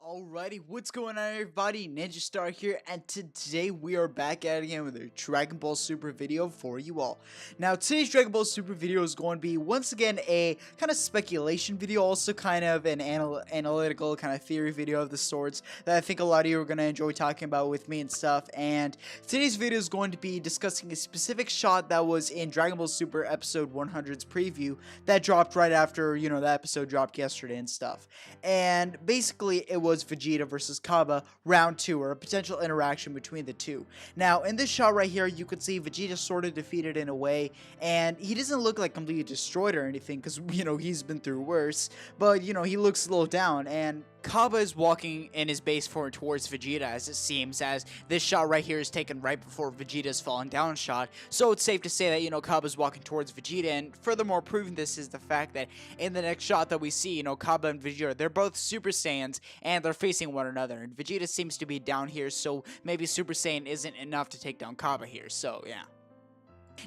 Alrighty, what's going on everybody? Ninja Star here, and today we are back at it again with a Dragon Ball Super video for you all. Now, today's Dragon Ball Super video is going to be, once again, a kind of speculation video, also kind of an analytical kind of theory video of the sorts that I think a lot of you are going to enjoy talking about with me and stuff. And today's video is going to be discussing a specific shot that was in Dragon Ball Super episode 100's preview that dropped right after, that episode dropped yesterday and stuff. And basically, it was Vegeta versus Cabba round 2, or a potential interaction between the two. Now, in this shot right here, you can see Vegeta sort of defeated in a way, and he doesn't look like completely destroyed or anything, because, he's been through worse, but, he looks a little down, and Cabba is walking in his base form towards Vegeta, as it seems, as this shot right here is taken right before Vegeta's falling down shot, so it's safe to say that, Cabba's walking towards Vegeta, and furthermore proving this is the fact that in the next shot that we see, Cabba and Vegeta, they're both Super Saiyans, and they're facing one another, and Vegeta seems to be down here, so maybe Super Saiyan isn't enough to take down Cabba here, so yeah.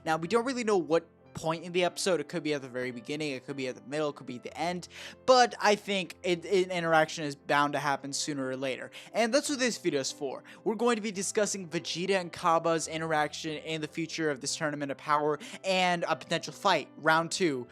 Now, we don't really know what point in the episode. It could be at the very beginning, it could be at the middle, it could be at the end, but I think an interaction is bound to happen sooner or later, and that's what this video is for. We're going to be discussing Vegeta and Cabba's interaction in the future of this Tournament of Power and a potential fight, round 2,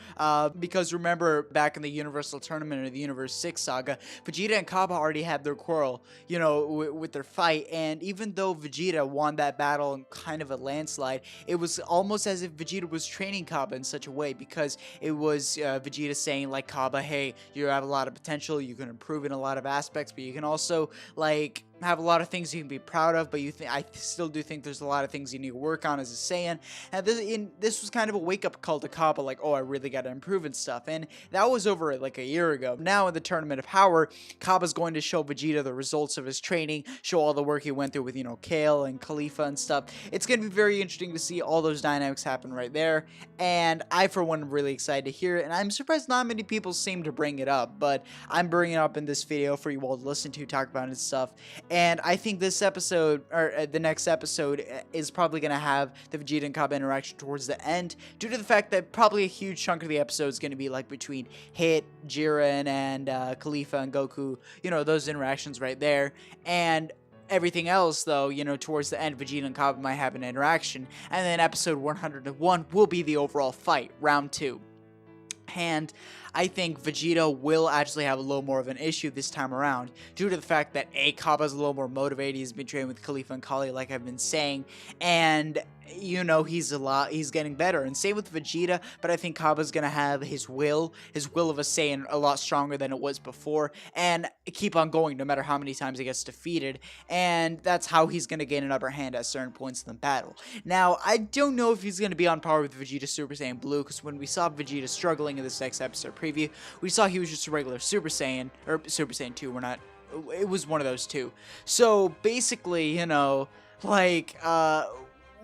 because remember, back in the Universal Tournament or the Universe 6 saga, Vegeta and Cabba already had their quarrel, with their fight, and even though Vegeta won that battle in kind of a landslide, it was almost as if Vegeta was training Cabba in such a way, because it was Vegeta saying, like, Cabba, hey, you have a lot of potential, you can improve in a lot of aspects, but you can also, like, have a lot of things you can be proud of, but I still do think there's a lot of things you need to work on as a Saiyan. And this was kind of a wake-up call to Cabba, like, oh, I really got to improve and stuff. And that was over like a year ago. Now in the Tournament of Power, Cabba's going to show Vegeta the results of his training, show all the work he went through with, Kale and Khalifa and stuff. It's going to be very interesting to see all those dynamics happen right there. And I, for one, am really excited to hear it. And I'm surprised not many people seem to bring it up, but I'm bringing it up in this video for you all to listen to, talk about and stuff. And I think this episode, or the next episode, is probably going to have the Vegeta and Cabba interaction towards the end, due to the fact that probably a huge chunk of the episode is going to be like between Hit, Jiren, and Khalifa and Goku, those interactions right there. And everything else, though, towards the end, Vegeta and Cabba might have an interaction. And then episode 101 will be the overall fight, round 2. And I think Vegeta will actually have a little more of an issue this time around, due to the fact that Cabba's a little more motivated. He's been training with Khalifa and Kali, like I've been saying, and he's getting better, and same with Vegeta. But I think Cabba's gonna have his will of a Saiyan a lot stronger than it was before, and keep on going no matter how many times he gets defeated, and that's how he's gonna gain an upper hand at certain points in the battle. Now, I don't know if he's gonna be on par with Vegeta Super Saiyan Blue, because when we saw Vegeta struggling in this next episode preview, we saw he was just a regular Super Saiyan, or Super Saiyan 2, it was one of those two. So basically,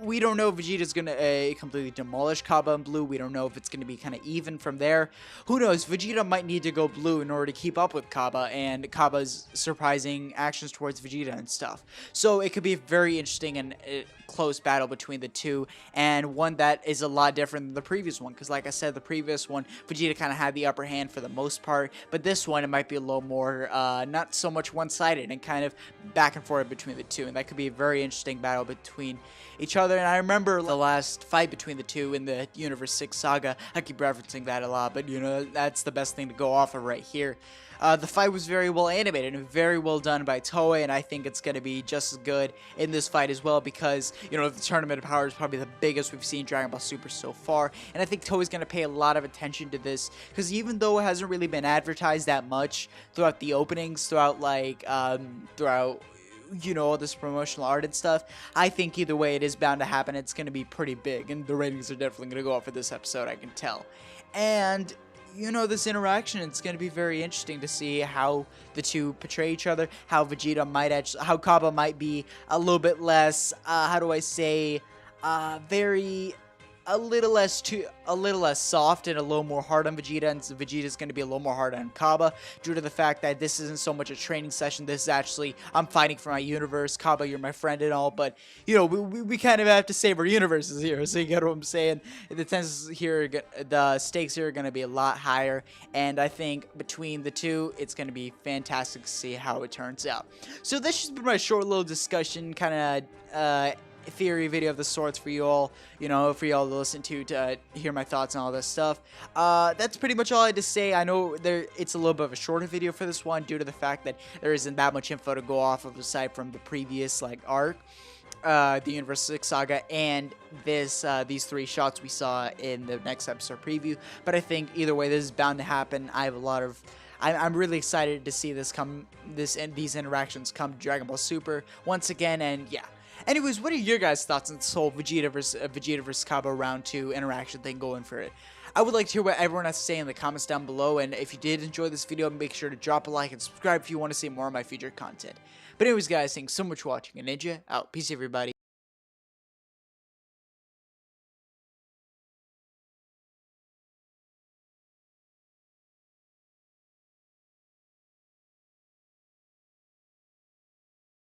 we don't know if Vegeta's going to completely demolish Cabba in Blue. We don't know if it's going to be kind of even from there. Who knows? Vegeta might need to go Blue in order to keep up with Cabba and Cabba's surprising actions towards Vegeta and stuff. So it could be a very interesting and close battle between the two, and one that is a lot different than the previous one, because like I said, the previous one, Vegeta kind of had the upper hand for the most part, but this one, it might be a little more, not so much one-sided, and kind of back and forth between the two, and that could be a very interesting battle between each other. And I remember the last fight between the two in the Universe 6 saga. I keep referencing that a lot, but that's the best thing to go off of right here. The fight was very well animated and very well done by Toei, and I think it's going to be just as good in this fight as well, because, the Tournament of Power is probably the biggest we've seen Dragon Ball Super so far, and I think Toei's going to pay a lot of attention to this, because even though it hasn't really been advertised that much throughout the openings, throughout all this promotional art and stuff, I think either way it is bound to happen. It's going to be pretty big, and the ratings are definitely going to go up for this episode, I can tell. And this interaction, it's going to be very interesting to see how the two portray each other, how Vegeta might actually, how Cabba might be a little bit less, very a little less soft and a little more hard on Vegeta, and Vegeta's going to be a little more hard on Cabba due to the fact that this isn't so much a training session. This is actually, I'm fighting for my universe. Cabba, you're my friend and all, but you know, we kind of have to save our universes here. So you get what I'm saying? The tenses here, the stakes here are going to be a lot higher, and I think between the two, it's going to be fantastic to see how it turns out. So this has been my short little discussion, kind of theory video of the sorts for you all, you know, for y'all to listen to hear my thoughts and all this stuff. That's pretty much all I had to say. I know it's a little bit of a shorter video for this one due to the fact that there isn't that much info to go off of aside from the previous like arc, the Universe 6 Saga, and these 3 shots we saw in the next episode preview. But I think either way, this is bound to happen. I have a lot of I'm really excited to see these interactions come to Dragon Ball Super once again, and yeah. Anyways, what are your guys' thoughts on this whole Vegeta versus Cabba round 2 interaction thing going for it? I would like to hear what everyone has to say in the comments down below, and if you did enjoy this video, make sure to drop a like and subscribe if you want to see more of my future content. But anyways, guys, thanks so much for watching, and Ninja out. Peace, everybody.